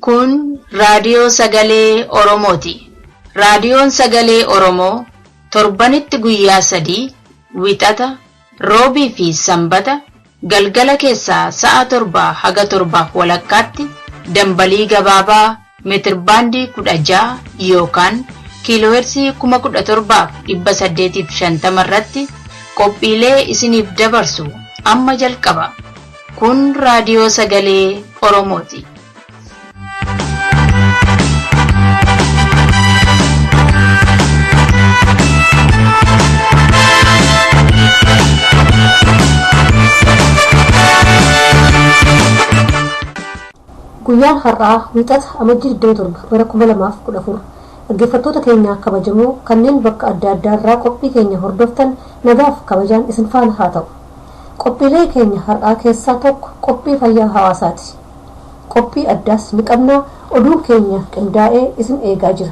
Kun raadiyoo sagalee Oromooti. Raadiyoon sagalee Oromoo torbanitti guyyaa 3 wixata, roobii fi sanbata galgala keessaa sa'a 7 haga 7 walakkaatti dambalii gabaabaa meetirbaandii 16 yookaan kiiloohertzii 17,850 irratti qophiilee isiniif dabarsu amma jalqaba. Kun raadiyoo sagalee Oromooti. Guyyaan har'aa wixata amajjii 27 bara 2014 dhaggeeffattoota keenya kabajamoo kanneen bakka adda addaa irraa qophii keenya hordoftan nagaaf kabajaan isin faana haa ta'u. Qophiilee keenya har'aa keessaa tokko qophii fayyaa hawaasaati. Qophii addaas ni qabna. Oduun keenya qindaa'ee isin eegaa jira.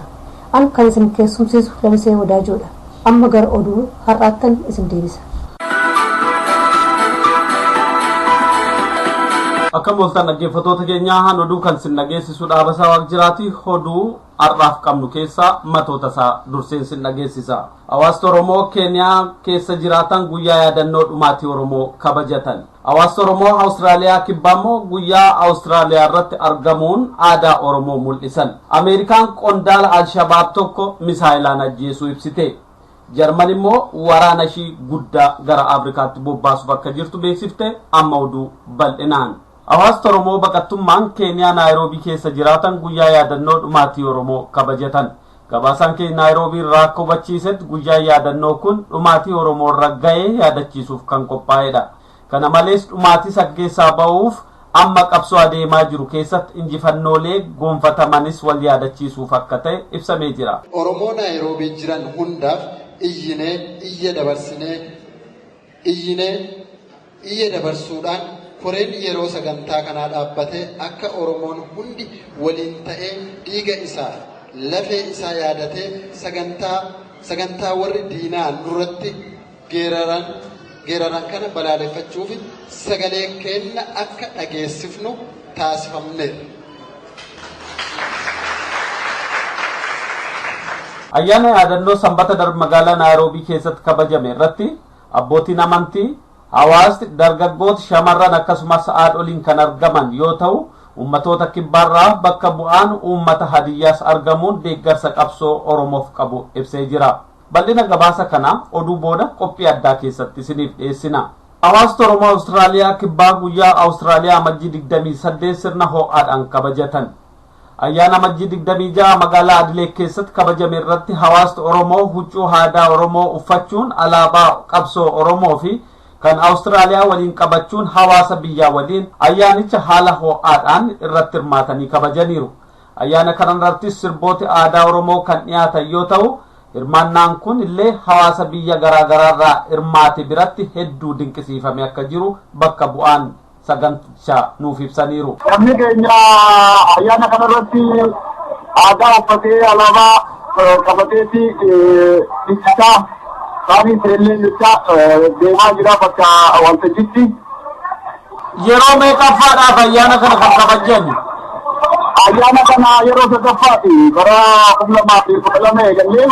An kan isin keessumsiisu Lamisee Wadaajoodha. Amma gara oduu har'aattan isin deebisa. Akka mooltan dhaggeeffattoota keenyaa han oduu kan isin dhageessisu dhaabasaa waaq jiraati. Oduu har'aaf qabnu keessaa matoota isaa durseen isin dhageessisa. Hawaasni Oromoo Keeniyaa keessa jiraatan guyyaa yaadannoo dhumaatii Oromoo kabajatan. Hawaasni Oromoo Awustiraaliyaa kibbaa immoo guyyaa Awustiraaliyaa irratti argamuun aadaa Oromoo mul'isan. Ameerikaan qondaala Alshabaab tokko misaayilaan ajjeesuu ibsite. Jarman immoo waraana ishii guddaa gara Afrikaatti bobbaasuuf akka jirtu beeksifte. Amma oduu bal'inaan. Hawaasni Oromoo baqattummaan Keeniyaa Naayiroobii keessa jiraatan guyyaa yaadannoo dhumaatii Oromoo kabajatan. Gabaasaan keenya Naayiroobii irraa akka hubachiisetti guyyaan yaadannoo kun dhumaatii Oromoo irra ga'ee yaadachiisuuf kan qophaa'edha. Kana malees dhumaatii isa keessaa ba'uuf amma qabsoo adeemaa jiru keessatti injifannoolee gonfatamanis wal yaadachiisuuf akka ta'e ibsamee jira. Oromoo Naayiroobii jiran hundaaf iyya dabarsuudhaan koreen yeroo sagantaa kanaa dhaabbatee akka Oromoon hundi waliin ta'ee dhiiga isaa lafee isaa yaadatee sagantaa warri diinaa nurratti geeraran kana balaaleffachuuf sagalee keenya akka dhageessifnu taasifamneera. Ayyaana yaadannoo sanbata darbe magaalaa Naayiroobii keessatti kabajame irratti abbootiin amantii, hawaasni, dargaggooti, shamarran akkasumas haadholiin kan argaman yoo ta'u, ummatoota kibbaarraa bakka bu'aan uummata hadiyyaas argamuun deeggarsa qabsoo Oromoof qabu ibsee jira. Bal'ina gabaasa kana oduu booda qophii addaa keessatti isiniif dhiyeessina. Hawaasni Oromoo Awustiraaliyaa kibbaa guyyaa Awustiraaliyaa amajjii 28 sirna ho'aadhaan kabajatan. Ayyaana amajjii 26 magaalaa Adilee keessatti kabajame irratti hawaasni Oromoo huccuu aadaa Oromoo uffachuun alaabaa qabsoo Oromoo fi kan Awustiraaliyaa waliin qabachuun hawaasa biyyaa waliin ayyaanicha haala ho'aadhaan irratti hirmaatanii kabajaniiru. Ayyaana kana irratti sirbooti aadaa Oromoo kan dhiyaatan yoo ta'u, hirmaannaan kun illee hawaasa biyya garaa irraa hirmaate biratti hedduu dinqisiifame akka jiru bakka bu'aan sagantichaa nuuf ibsaniiru. Namni keenya ayyaana kana irratti aadaa uffatee alaabaa qabateeti ibsisaa Kami seelleen isaa deemaa jira bakka waltajjiitti. Yeroo meeqaffaadhaaf ayyaana kana kan kabajan? Ayyaana kana yeroo sadaffaati bara 2012 eegalee.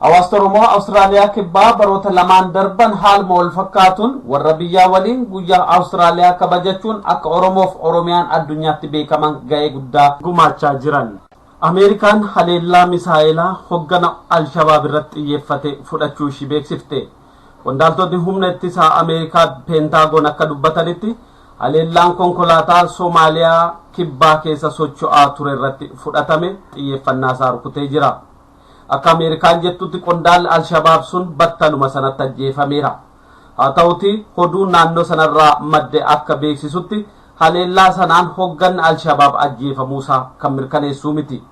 Hawaasni Oromoo Awustiraaliyaa kibbaa baroota lamaan darban haaluma wal fakkaatuun warra biyyaa waliin guyyaa Awustiraaliyaa kabajachuun akka Oromoof Oromiyaan addunyaatti beekaman ga'ee guddaa gumaachaa jiran. Ameerikaan haleellaa misaayilaa hoggana Alshabaab irratti xiyyeeffate fudhachuu ishii beeksifte. Qondaaltonni humna ittisaa Ameerikaa Peentaagoon akka dubbatanitti haleellaan konkolaataa Soomaaliyaa kibbaa keessa socho'aa ture irratti fudhatame xiyyeeffannaa isaa rukutee jira. Akka Ameerikaan jettutti qondaalli Alshabaab sun battaluma sanatti ajjeefameera. Haa ta'uti oduun naannoo sanarraa madde akka beeksisutti haleellaa sanaan hogganni Alshabaab ajjeefamuusaa kan mirkaneessuu miti.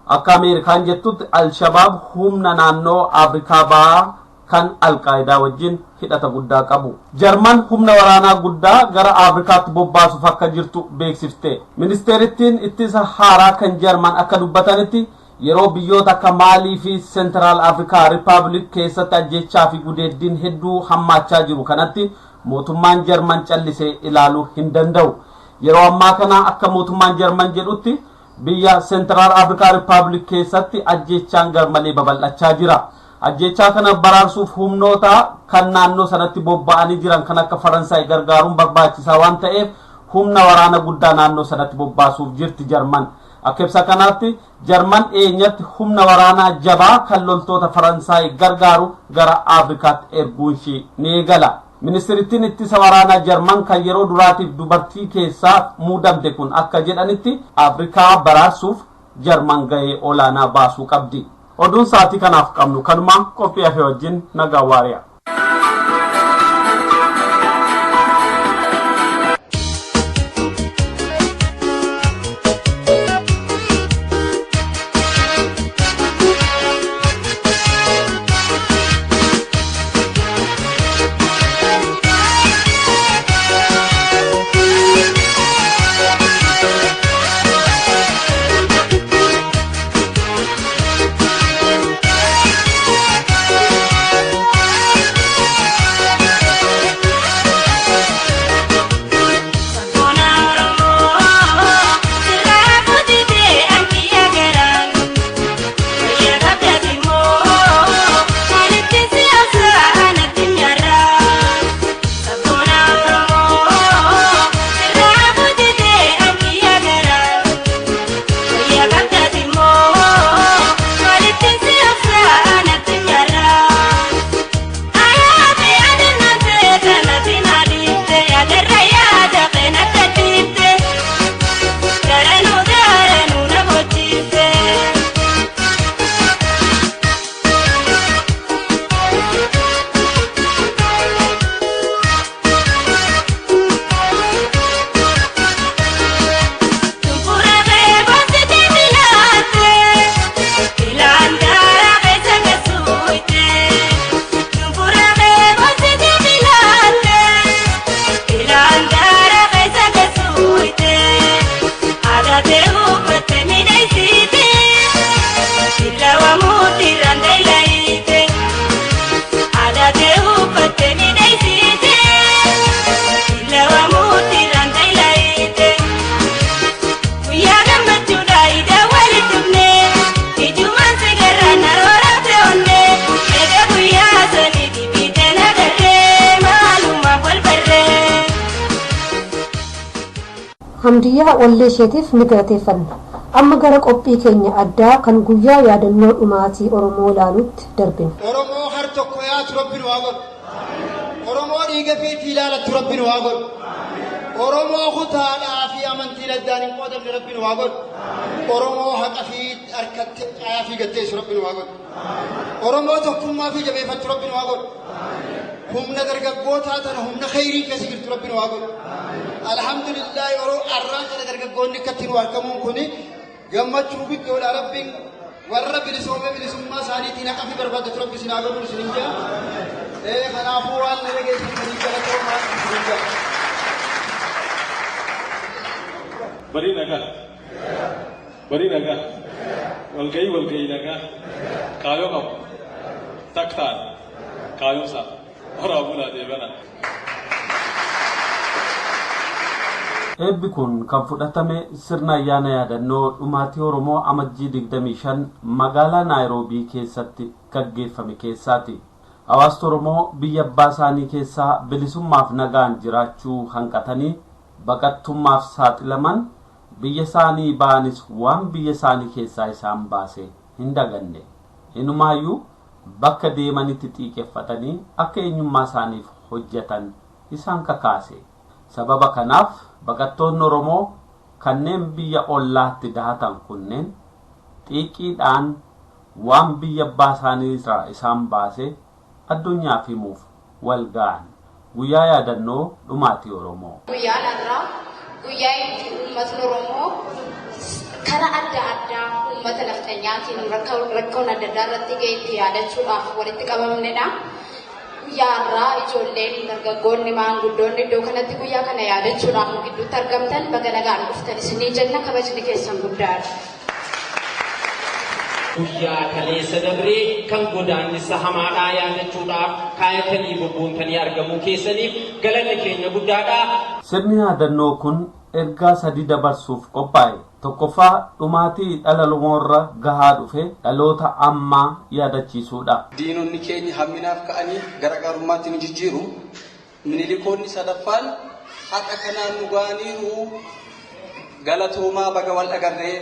Akka Ameerikaan jettutti Alshabaab humna naannoo Afrikaa bahaa kan Alqaayidaa wajjin hidhata guddaa qabu. Jarman humna waraanaa guddaa gara Afrikaatti bobbaasuuf akka jirtu beeksifte. Ministeerittiin ittisa haaraa kan Jarman akka dubbatanitti yeroo biyyoota akka Maalii fi Central Africa Republic keessatti ajjechaa fi gudeeddiin hedduu hammaachaa jiru kanatti mootummaan Jarman callisee ilaaluu hin danda'u. Yeroo ammaa kana akka mootummaan Jarman jedhutti biyya Central Africa Republic keessatti ajjechaan garmalee babal'achaa jira. Ajjechaa kana baraarsuuf humnoota kan naannoo sanatti bobba'anii jiran kan akka Faransaay gargaaruun barbaachisaa waan ta'eef humna waraana guddaa naannoo sanatti bobbaasuuf jirti Jarman. Akka ibsa kanaatti Jarman eenyatti humna waraanaa jabaa kan loltoota Faransaay gargaaru gara Afrikaatti erguun ishee ni eegala. Ministeerittiin ittisa waraanaa Jarman kan yeroo duraatiif dubartii keessaa muudamte kun akka jedhanitti Afrikaa baraarsuuf Jarman gahee olaanaa baasuu qabdi. Oduun sa'aatii kanaaf qabnu kanuma qophii hafee wajjin nagaa waariyaa. Hamdiyaa wallee isheetiif ni galateeffanna. Amma gara qophii keenya addaa kan guyyaa yaadannoo dhumaatii Oromoo ilaaluutti darbina. Oromoo har tokko yaatu Rabbiin waa godhu. Oromoo dhiiga fi ilaalatti Rabbiin waa godhu. Oromoo kutaadhaa fi amantii addaan hin qoodamne Rabbiin waa godhu. Oromoo haqa fi harkatti caayaa fi gatteessu Rabbiin waa godhu. Oromoo tokkummaa fi jabeeffatu Rabbiin waa godhu. humna dargaggootaa tana humna khayrii keessa jirtu Rabbiin waa godhu. Alhamdulillah yeroo arraan kana dargaggoonni akkattiin argamuun kuni gammachuu guddoodha. Rabbiin warra bilisummaa isaaniitiin haqa fi barbaadatu Rabbi isin haa godhu isiniin jaa. Kanaafuu waan na dhageessisanii galatoomaa isiniin jaa. Bari nagaa walgahii nagaa kaayoo qabu taktaan kaayomsa waraabulaa deebana. Eebbi kun kan fudhatame sirna ayyaana yaadannoo dhumaatii Oromoo amajjii 25 magaalaa Naayiroobii keessatti gaggeeffame keessaati. Hawaasni Oromoo biyya abbaa isaanii keessaa bilisummaaf nagaan jiraachuu hanqatanii baqattummaaf saaxilaman biyya isaanii baanis waan biyya isaanii keessaa isaan baase hin daganne. Inumaayyuu bakka deemanitti xiiqeffatanii akka eenyummaa isaaniif hojjetan isaan kakaase. Sababa kanaaf baqattoonni Oromoo kanneen biyya ollaatti dahatan kunneen xiiqiidhaan waan biyya abbaa isaanii irraa isaan baase addunyaaf himuuf wal ga'an guyyaa yaadannoo dhumaatii Oromoo. Guyyaan irraa guyyaa itti uummatni Oromoo karaa adda addaa uummata naftanyaatiin rakkoon adda addaa irratti ga'e itti yaadachuudhaaf walitti qabamnedha. Guyyaa irraa ijoolleen dargaggoonni maanguddoonni iddoo kanatti guyyaa kana yaadachuudhaaf nu gidduutti argamtan baga nagaan dhuftan isinii jenna. Kabajni keessan guddaadha. guyyaa kaleessa dabree kan godaannisa hamaadhaa yaadachuudhaaf kaayatanii bobboontanii argamuu keessaniif galanni keenya guddaadha. Sirni yaadannoo kun ergaa sadii dabarsuuf qophaa'e. Tokkoffaa dhumaatii dhala Oromoorra gahaa dhufe dhaloota ammaa yaadachiisuudha. Diinonni keenya hamminaaf ka'anii garaagarummaatti ni jijjiiru. Minilikoonni sadaffaan haqa kanaan nu ga'aniiru galatoomaa baga wal agarree.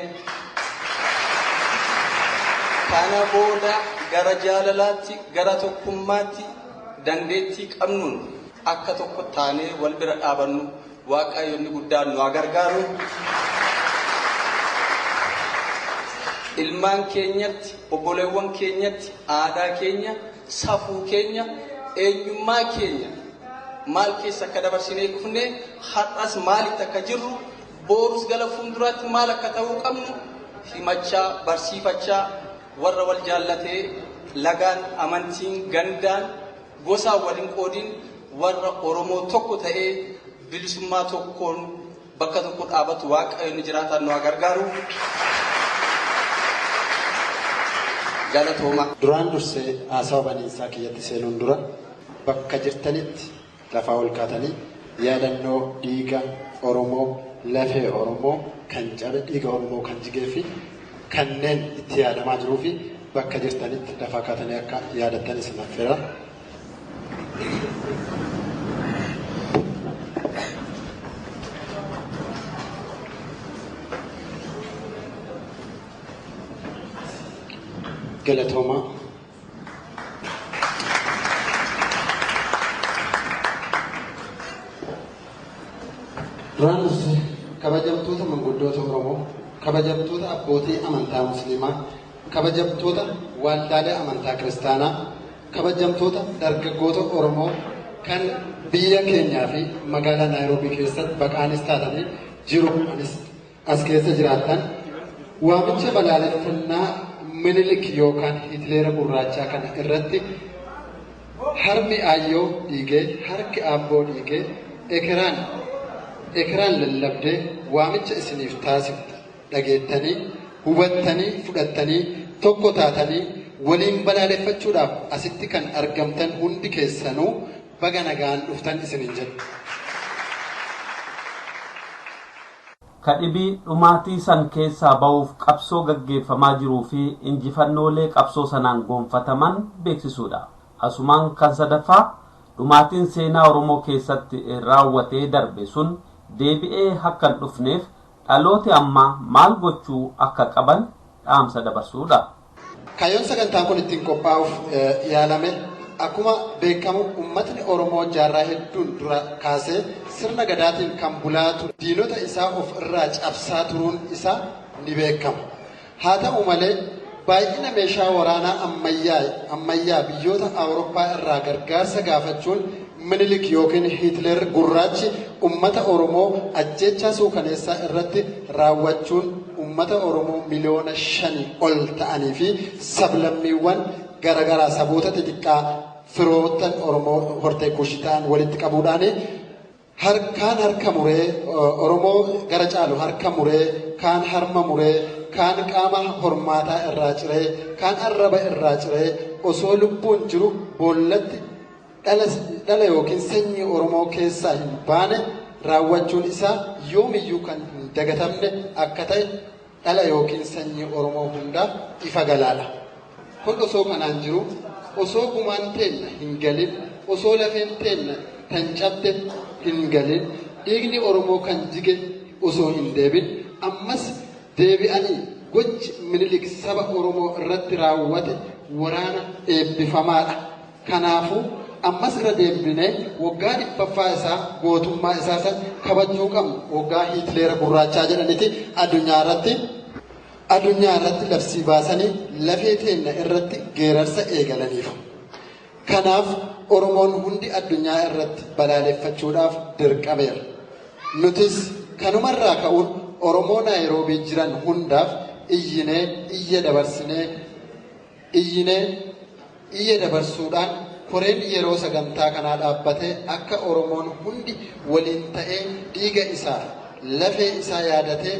Kana booda gara jaalalaatti gara tokkummaatti dandeettii qabnuun akka tokko taanee wal bira dhaabannu Waaqayyoonni guddaan nu gargaaru. Ilmaan keenyatti obboleewwan keenyatti aadaa keenya safuu keenya eenyummaa keenya maal keessa akka dabarsinee dhufne har'as maalitti akka jirru boorus gara fuulduraatti maal akka ta'uu qabnu himachaa barsiifachaa warra wal jaallatee lagaan amantiin gandaan gosaan waliin qoodiin warra Oromoo tokko ta'ee bilisummaa tokkoon bakka tokko dhaabatu Waaqayyoon jiraataan nu gargaaru. Galatooma. Duraan dursee haasawa baniinsaa kiyyatti seenuun dura bakka jirtanitti lafaa ol kaatanii yaadannoo dhiiga Oromoo lafee Oromoo kan cabe dhiiga Oromoo kan jigee fi kanneen itti yaadamaa jiruu fi bakka jirtanitti lafaa kaatanii akka yaadattan isin affeera. Galatooma. Duraan dursee kabajamtoota manguddoota Oromoo, kabajamtoota abbootii amantaa Musliimaa, kabajamtoota waldaalee amantaa Kiristaanaa, kabajamtoota dargaggoota Oromoo kan biyya keenyaa fi magaalaa Naayiroobii keessatti baqaanis taatanii jiru as keessa jiraattan waamicha balaaleffannaa Minilik yookaan Hitleera gurraachaa kana irratti harmi aayyoo dhiigee harki aabboo dhiigee ekeraan lallabdee waamicha isiniif taasifte dhageettanii hubattanii fudhattanii tokko taatanii waliin balaaleffachuudhaaf asitti kan argamtan hundi keessanuu baga nagaan dhuftan isiniin jedhu. Kadhibii dhumaatii san keessaa ba'uuf qabsoo gaggeeffamaa jiruu fi injifannoolee qabsoo sanaan goonfataman beeksisuudha. Asumaan kan sadaffaa dhumaatiin seenaa Oromoo keessatti raawwatee darbe sun deebi'ee akka hin dhufneef dhalooti ammaa maal gochuu akka qaban dhaamsa dabarsuudha. Kaayyoon sagantaan kun ittiin qophaa'uuf yaalame akkuma beekamu uummatni Oromoo jaarraa hedduun dura kaasee sirna gadaatiin kan bulaa ture diinota isaa of irraa cabsaa turuun isaa ni beekama. Haa ta'u malee baay'ina meeshaa waraanaa ammayyaa biyyoota Awurooppaa irraa gargaarsa gaafachuun Minilik yookiin Hitler gurraachi uummata Oromoo ajjeechaa suukaneessaa irratti raawwachuun uummata Oromoo miliyoona 5 ol ta'anii fi sablammiiwwan garagaraa saboota xixiqqaa firoottan Oromoo hortee kuushii ta'an walitti qabuudhaan kaan harka muree Oromoo gara caalu harka muree kaan harma muree kaan qaama hormaataa irraa ciree kaan arraba irraa ciree osoo lubbuun jiru boollatti dhala yookiin sanyii Oromoo keessaa hin baane raawwachuun isaa yoomiyyuu kan hin dagatamne akka ta'e dhala yookiin sanyii Oromoo hundaaf ifa galaadha. Kun osoo kanaan jiru osoo gumaan teenna hin galin osoo lafeen teenna kan cabde hin galin dhiigni Oromoo kan jige osoo hin deebin ammas deebi'anii gochi Minilik saba Oromoo irratti raawwate waraana eebbifamaadha. Kanaafuu ammas irra deebinee waggaa 100ffaa isaa gootummaa isaa kabajuu qabnu waggaa Hitleera gurraachaa jedhaniiti addunyaa irratti labsii baasanii lafee teenna irratti geerarsa eegalaniif. Kanaaf Oromoon hundi addunyaa irratti balaaleffachuudhaaf dirqameera. Nutis kanumarraa ka'uun Oromoo Naayiroobii jiran hundaaf iyya dabarsuudhaan koreen yeroo sagantaa kanaa dhaabbatee akka Oromoon hundi waliin ta'ee dhiiga isaa lafee isaa yaadatee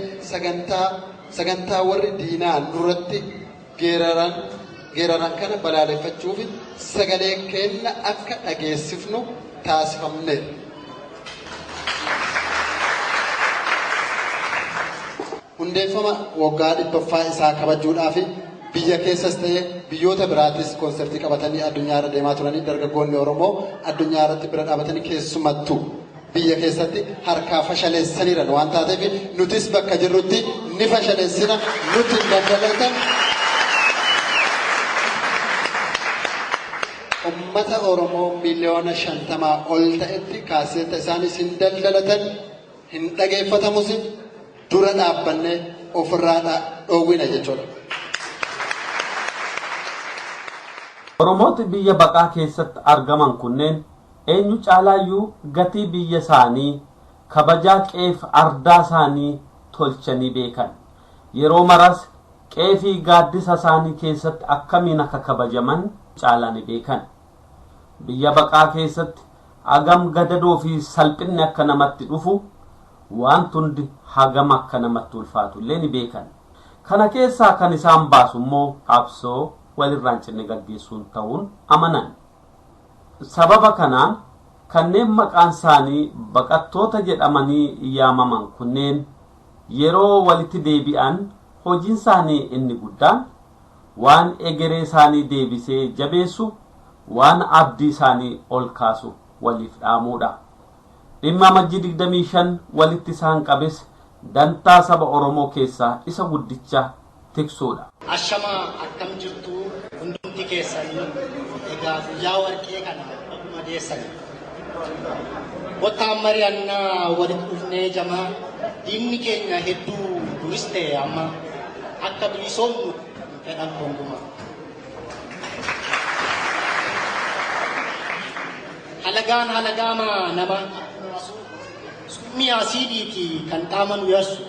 sagantaa warri diinaa nurratti geeraran kana balaaleffachuuf sagalee keenya akka dhageessifnu taasifamne. Hundeeffama waggaa 100ffaa isaa kabajuudhaaf biyya keessas ta'ee biyyoota biraatis konsertii qabatanii addunyaa irra deemaa turanii dargaggoonni Oromoo addunyaa irratti bira dhaabatanii keessumattuu biyya keessatti harkaa fashaleessaniiran waan taateef nutis bakka jirrutti ni fashaleessina nuti dabalatan ummata Oromoo miliyoona 50 ol ta'etti kaaseeta isaanis hin daldalatan hin dhageeffatamus dura dhaabbannee ofirraa dhoowwina jechuudha. Oromooti biyya baqaa keessatti argaman kunneen eenyu caalaayyuu gatii biyya isaanii kabajaa qeef ardaa isaanii tolchanii beekan. Yeroo maras qeefii gaaddisa isaanii keessatti akkamiin akka kabajaman caalanii beekan. Biyya baqaa keessatti hagam gadadoo fi salphinni akka namatti dhufu waan hundi hagam akka namatti ulfaatu illee ni beekan. Kana keessaa kan isaan baasu immoo qabsoo walirraan cinne gaggeessuun ta'uun amanan. Sababa kanaan kanneen maqaan isaanii baqattoota jedhamanii yaamaman kunneen yeroo walitti deebi'an hojiin isaanii inni guddaan waan egeree isaanii deebisee jabeessu waan abdii isaanii ol kaasu waliif dhaamuudha. Dhimma Amajjii 25 walitti isaan qabes dantaa saba Oromoo keessaa isa guddicha tiksuudha. Ashama akkam jirtu hundumti keessanii egaa guyyaa warqee kana akkuma deessanii. Wottaan mari'annaa walitti dhufnee jamaa diinni keenya hedduu duris ta'e amma akka bilisoomnu fedhan gonkumaa. Halagaan halagaama nama summii asiidiiti kan qaama nu yarsu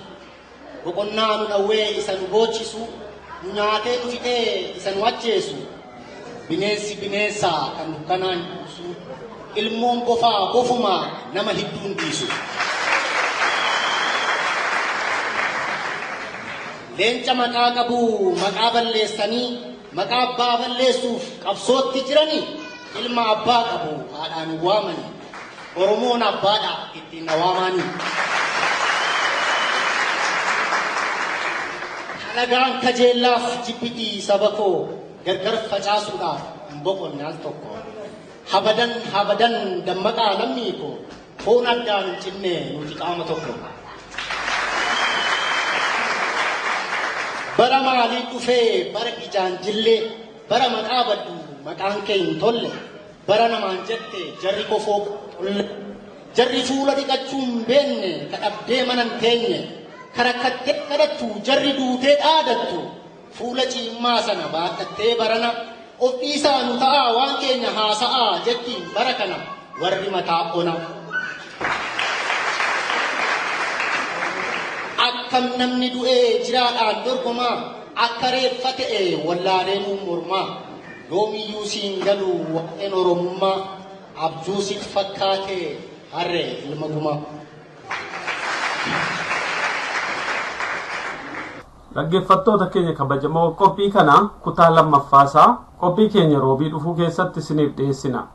boqonnaa nu dhawwee isa nu boochisu nu nyaatee nu fixee isa nu ajjeesu bineensi bineensaa kan dukkanaan buusu ilmoon qofaa qofumaa nama hidduun dhiisu. Leenca maqaa qabu maqaa balleessanii maqaa abbaa balleessuuf qabsootti jiranii ilma abbaa qabu haadhaan waamanii Oromoon abbaadha ittiin na waamanii. Halagaan kajeellaaf jibbitii saba koo gargar facaasuudhaaf hin boqonne al tokko. Habadan dammaqaa lammii koo foon addaan hin cinne nuti qaama tokko. Bara maalii dhufee bara ijaan jillee bara maqaa baddu maqaan kee hin tolle bara namaan jette jarri kofoo tolle jarri fuula dhiqachuu hin beenne kadhabdee mana hin teenye karakkattee kadhattu jarri duutee dhaadattu fuula ciimmaa sana baadhattee barana of dhiisaa nu ta'aa waan keenya haasa'aa jettiin bara kana warri mataa ona. Akkam namni du'ee jiraadhaan dorgomaa akka reeffa ta'e wallaaleenuu mormaa yoomiyyuu siin galu waqeen Oromummaa abjuu siif fakkaatee harree ilma gumaa. Dhaggeeffattoota keenya kabajamoo qophii kana kutaa lammaffaasaa qophii keenya roobii dhufuu keessatti isiniif dhiyeessina.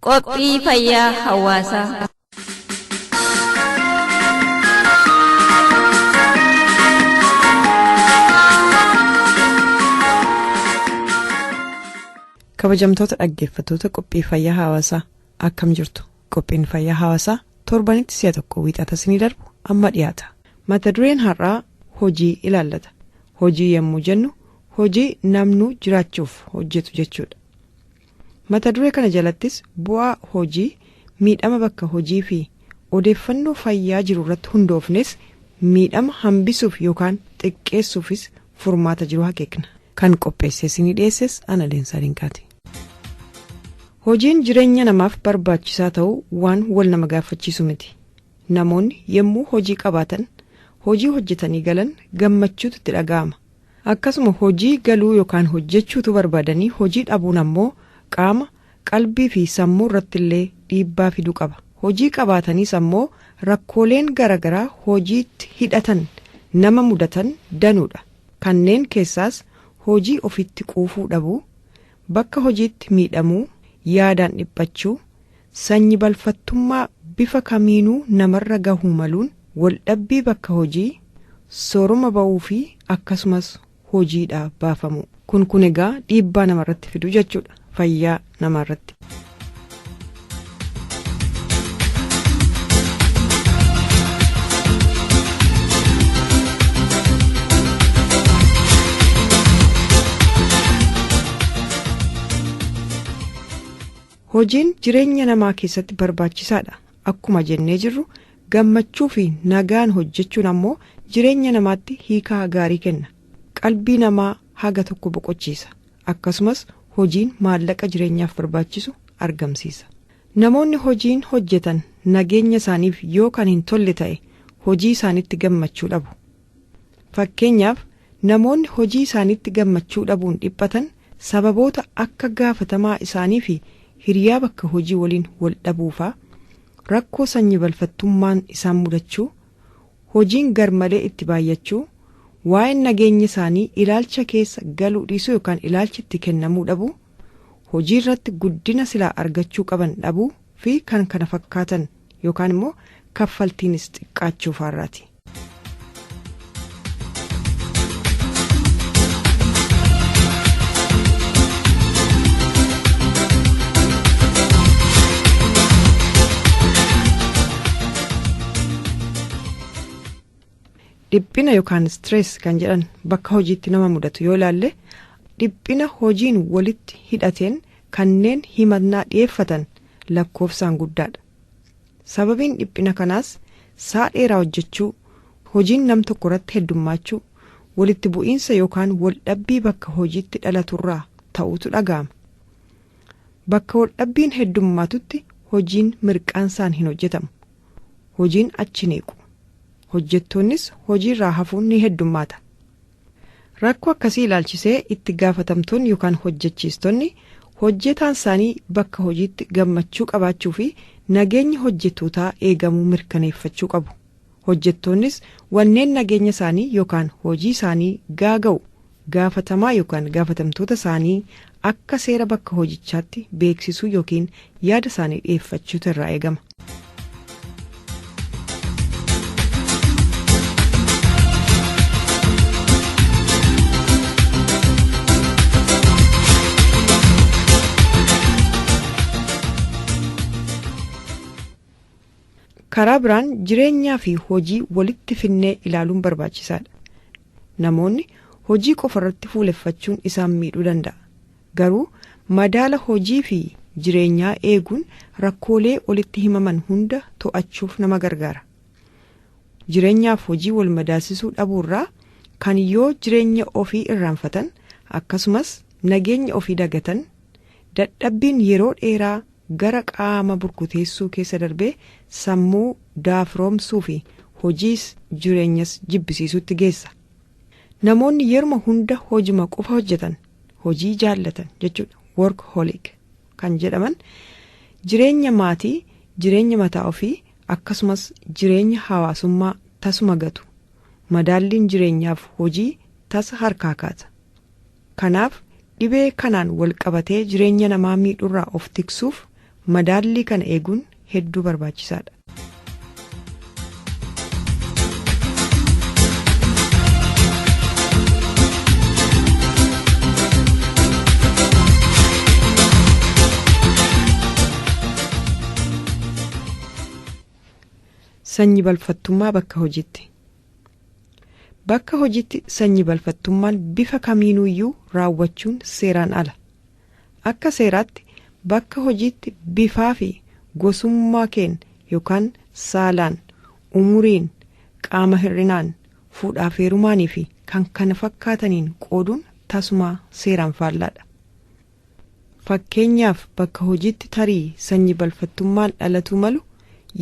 Qophii fayyaa hawaasaa. Kabajamtoota dhaggeeffattoota qophii fayyaa hawaasaa akkam jirtu? Qophiin fayyaa hawaasaa torbanitti si'a tokko wiixata isinii darbu amma dhiyaata. Mata dureen har'aa hojii ilaallata. Hojii yommuu jennu hojii namnuu jiraachuuf hojjetu jechuudha. Mata duree kana jalattis bu'aa hojii, miidhama bakka hojii fi odeeffannoo fayyaa jiru irratti hundoofnes miidhama hambisuuf yookaan xiqqeessuufis furmaata jiru akeekna. Kan qopheessee isinii dhiyeesses ana Leensaa Dinqaati. Hojiin jireenya namaaf barbaachisaa ta'uu waan wal nama gaafachiisu miti. Namoonni yommuu hojii qabaatan, hojii hojjetanii galan gammachuutu itti dhaga'ama. Akkasuma hojii galuu yookaan hojjechuutu barbaadanii hojii dhabuun ammoo qaama qalbii fi sammuu irratti illee dhiibbaa fiduu qaba. Hojii qabaatanis ammoo rakkooleen garagaraa hojiitti hidhatan nama mudatan danuudha. Kanneen keessaas hojii ofitti quufuu dhabuu, bakka hojiitti miidhamuu, yaadaan dhiphachuu, sanyii balfattummaa bifa kamiinuu namarra gahuu maluun, waldhabbii bakka hojii, sooroma ba'uu fi akkasumas hojiidhaa baafamu. Kun egaa dhiibbaa namarratti fidu jechuudha, fayyaa namarratti. Hojiin jireenya namaa keessatti barbaachisaadha. Akkuma jennee jirru gammachuu fi nagaan hojjechuun ammoo jireenya namaatti hiikaa gaarii kenna. Qalbii namaa haga tokko boqochiisa. Akkasumas hojiin maallaqa jireenyaaf barbaachisu argamsiisa. Namoonni hojiin hojjetan nageenya isaaniif yoo kan hin tolle ta'e hojii isaanitti gammachuu dhabu. Fakkeenyaaf namoonni hojii isaanitti gammachuu dhabuun dhiphatan sababoota akka gaafatamaa isaanii fi hiriyaa bakka hojii waliin wal dhabuufaa, rakkoo sanyii balfattummaan isaan mudachuu, hojiin garmalee itti baay'achuu, waa'een nageenya isaanii ilaalcha keessa galuu dhiisuu yookaan ilaalchi itti kennamuu dhabuu, hojii irratti guddina silaa argachuu qaban dhabuu fi kan kana fakkaatan yookaan immoo kaffaltiinis xiqqaachuu faarraati. Dhiphina yookaan stress kan jedhan bakka hojiitti nama mudatu yoo ilaalle, dhiphina hojiin walitti hidhateen kanneen himannaa dhiyeeffatan lakkoofsaan guddaadha. Sababiin dhiphina kanaas saa dheeraa hojjechuu, hojiin nam tokko irratti heddummaachuu, walitti bu'iinsa yookaan waldhabbii bakka hojiitti dhalaturraa ta'utu dhaga'ama. Bakka waldhabbiin heddummaatutti hojiin mirqaansaan hin hojjetamu. Hojiin achi neequ. Hojjettoonnis hojiirraa hafuun ni heddummaata. Rakkoo akkasii ilaalchisee itti gaafatamtoonni yookaan hojjechiistonni hojjetaan isaanii bakka hojiitti gammachuu qabaachuu fi nageenya hojjettootaa eegamuu mirkaneeffachuu qabu. Hojjettoonnis wanneen nageenya isaanii yookaan hojii isaanii gaaga'u gaafatamaa yookaan gaafatamtoota isaanii akka seera bakka hojichaatti beeksisuu yookiin yaada isaanii dhiyeeffachuutu irraa eegama. Karaa biraan jireenyaa fi hojii walitti finnee ilaaluun barbaachisaadha. Namoonni hojii qofa irratti fuuleffachuun isaan miidhuu danda'a. Garuu madaala hojii fi jireenyaa eeguun rakkoolee olitti himaman hunda to'achuuf nama gargaara. Jireenyaaf hojii wal madaalsisuu dhabuurraa kan yoo jireenya ofii irraanfatan akkasumas nageenya ofii dagatan, dadhabbiin yeroo dheeraa gara qaama burkuteessuu keessa darbee sammuu daafroomsuu fi hojiis jireenyas jibbisiisuutti geessa. Namoonni yeruma hunda hojima qofa hojjetan, hojii jaallatan jechuudha, workaholic kan jedhaman, jireenya maatii, jireenya mataa ofii akkasumas jireenya hawaasummaa tasuma gatu. Madaalliin jireenyaaf hojii tasa harkaa kaata. Kanaaf dhibee kanaan wal qabatee jireenya namaa miidhurraa of tiksuuf madaallii kana eeguun hedduu barbaachisaadha. Sanyii balfattummaa bakka hojiitti. Bakka hojiitti sanyii balfattummaan bifa kamiinuyyuu raawwachuun seeraan ala. Akka seeraatti bakka hojiitti bifaa fi gosummaa keen yookaan saalaan, umuriin, qaama hir'inaan, fuudhaaf heerumaanii fi kan kana fakkaataniin qooduun tasumaa seeraan faallaadha. Fakkeenyaaf bakka hojiitti tarii sanyii balfattummaan dhalatuu malu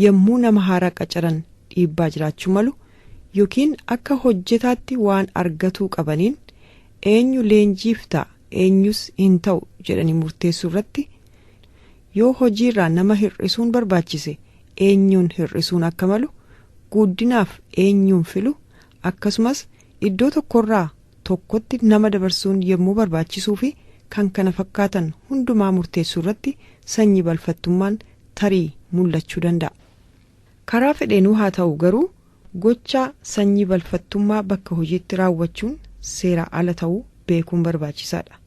yommuu nama haaraa qacaran dhiibbaa jiraachuu malu yookiin akka hojjetaatti waan argatuu qabaniin eenyu leenjiif ta'a eenyus hin ta'u jedhanii murteessuu irratti yoo hojiirraa nama hir'isuun barbaachise eenyuun hir'isuun akka malu guddinaaf eenyuun filu akkasumas iddoo tokkorraa tokkotti nama dabarsuun yemmuu barbaachisuu fi kan kana fakkaatan hundumaa murteessuu irratti sanyii balfattummaan tarii mul'achuu danda'a. Karaa fedheenuu haa ta'u garuu gocha sanyii balfattummaa bakka hojiitti raawwachuun seera ala ta'uu beekuun barbaachisaadha.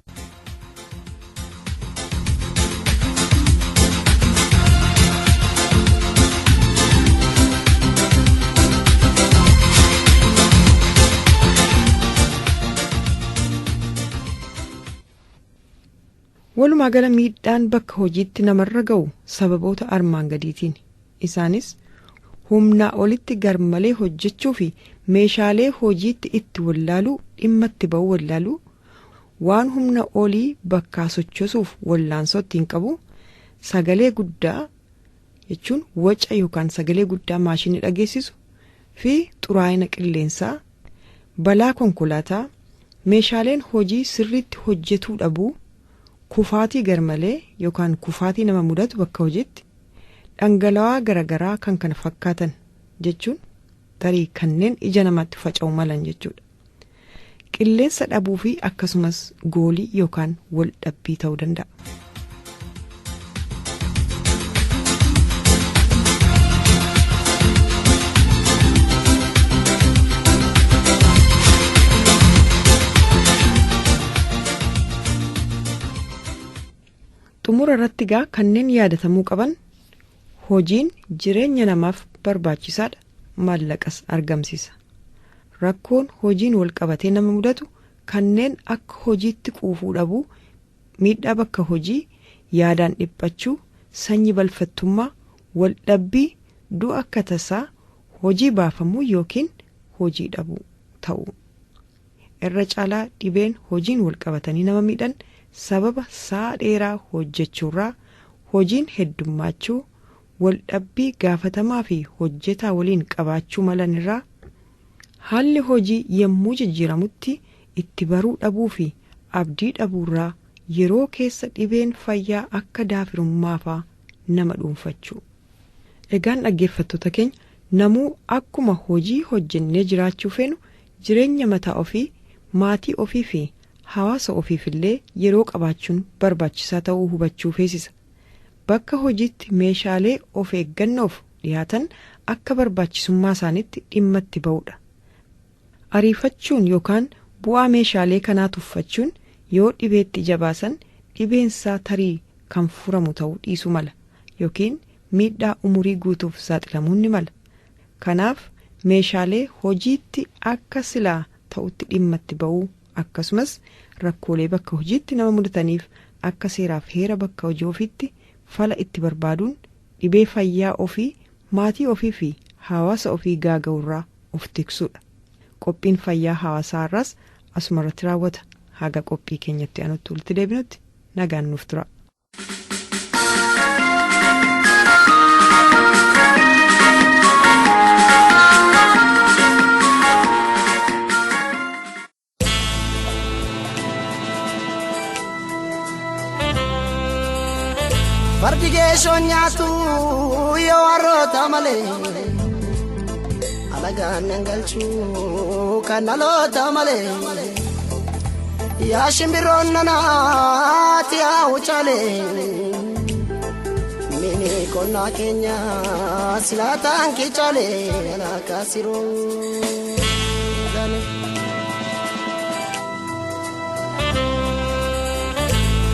Walumaa gala miidhaan bakka hojiitti namarra ga'u sababoota armaan gadiitiin isaanis humnaa olitti garmalee hojjechuu fi meeshaalee hojiitti itti wallaaluu dhimma itti ba'uu wallaaluu waan humna olii bakkaa sochoosuuf wallaansoo ittiin qabu sagalee guddaa jechuun waca yookaan sagalee guddaa maashinii dhageessisu fi xuraa'ina qilleensaa balaa konkolaataa meeshaaleen hojii sirriitti hojjetuu dhabuu kufaatii garmalee yookaan kufaatii nama mudatu bakka hojiitti dhangala'aa garagaraa kan kana fakkaatan jechuun tarii kanneen ija namaatti faca'u malan jechuudha. Qilleensa dhabuu fi akkasumas goolii yookaan wal dhabbii ta'uu danda'a. Xumura irratti gaa kanneen yaadatamuu qaban hojiin jireenya namaaf barbaachisaadha maallaqas argamsiisa. Rakkoon hojiin wal qabatee nama mudatu kanneen akka hojiitti quufuu dhabuu miidhaa bakka hojii yaadaan dhiphachuu sanyii balfattummaa wal dhabbii du'a akka tasaa hojii baafamuu yookiin hojii dhabuu ta'uu. Irra caalaa dhibeen hojiin wal qabatanii nama miidhan sababa saa dheeraa hojjechuurraa hojiin heddummaachuu wal dhabbii gaafatamaa fi hojjetaa waliin qabaachuu malanirraa haalli hojii yemmuu jijjiiramutti itti baruu dhabuu fi abdii dhabuurraa yeroo keessa dhibeen fayyaa akka daafirummaafaa nama dhuunfachuu. Egaan dhaggeeffattoota keenya namuu akkuma hojii hojjennee jiraachuu feenu jireenya mataa ofii maatii ofii fi hawaasa ofiifillee yeroo qabaachuun barbaachisaa ta'uu hubachuu feesisa. Bakka hojiitti meeshaalee of eeggannoof dhiyaatan akka barbaachisummaa isaaniitti dhimma itti ba'uudha. Ariifachuun yookaan bu'aa meeshaalee kanaa tuffachuun yoo dhibeetti jabaasan dhibeensaa tarii kan furamu ta'uu dhiisuu mala yookiin miidhaa umurii guutuuf saaxilamuun ni mala. Kanaaf meeshaalee hojiitti akka silaa ta'utti dhimma itti ba'uu akkasumas rakkoolee bakka hojiitti nama mudataniif akka seeraaf heera bakka hojii ofiitti fala itti barbaaduun dhibee fayyaa ofii maatii ofii fi hawaasa ofii gaaga'urraa of tiksuudha. Qophiin fayyaa hawaasaa irraas asuma irratti raawwata. Haga qophii keenyatti aanutti walitti deebinutti nagaan nuuf tura. Fardigeeshoon nyaatu yoo warroota malee alagaan galchuu kan dhaloota malee yaa shimbirroon nanaati yaa wucaalee mini qonnaa keenya silaataan kicaalee alaakaa siroo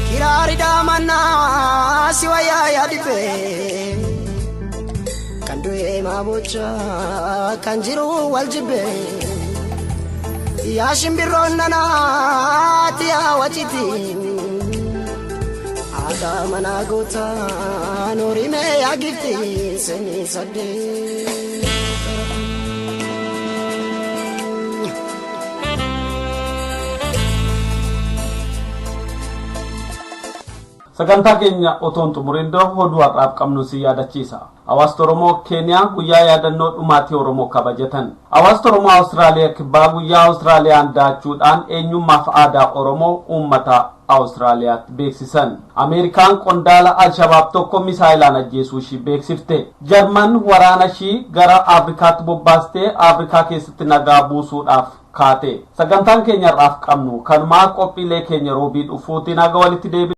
kiraari daamannaa si wayyaa yaadibe kan du'ee maabocha kan jiru wal jibbe yaa shimbirroon nanaati yaa waciti aadaa manaa gootaa noorimee yaa gifti seenii saddee. Sagantaa keenya otoon xumuriin dura oduu har'aaf qabnu si yaadachiisa. Hawaasni Oromoo Keeniyaa guyyaa yaadannoo dhumaatii Oromoo kabajatan. Hawaasni Oromoo Awustiraaliyaa kibbaa guyyaa Awustiraaliyaan daachuudhaan eenyummaa fi aadaa Oromoo uummata Awustiraaliyaatti beeksisan. Ameerikaan qondaala Al-Shabaab tokko misaayilaan ajjeesuu ishii beeksifte. Jarman waraana ishii gara Afrikaatti bobbaastee Afrikaa keessatti nagaa buusuudhaaf kaate. Sagantaan keenya irraaf qabnu kanumaa qophiilee keenya roobii dhufuutiin haga walitti deebi'u.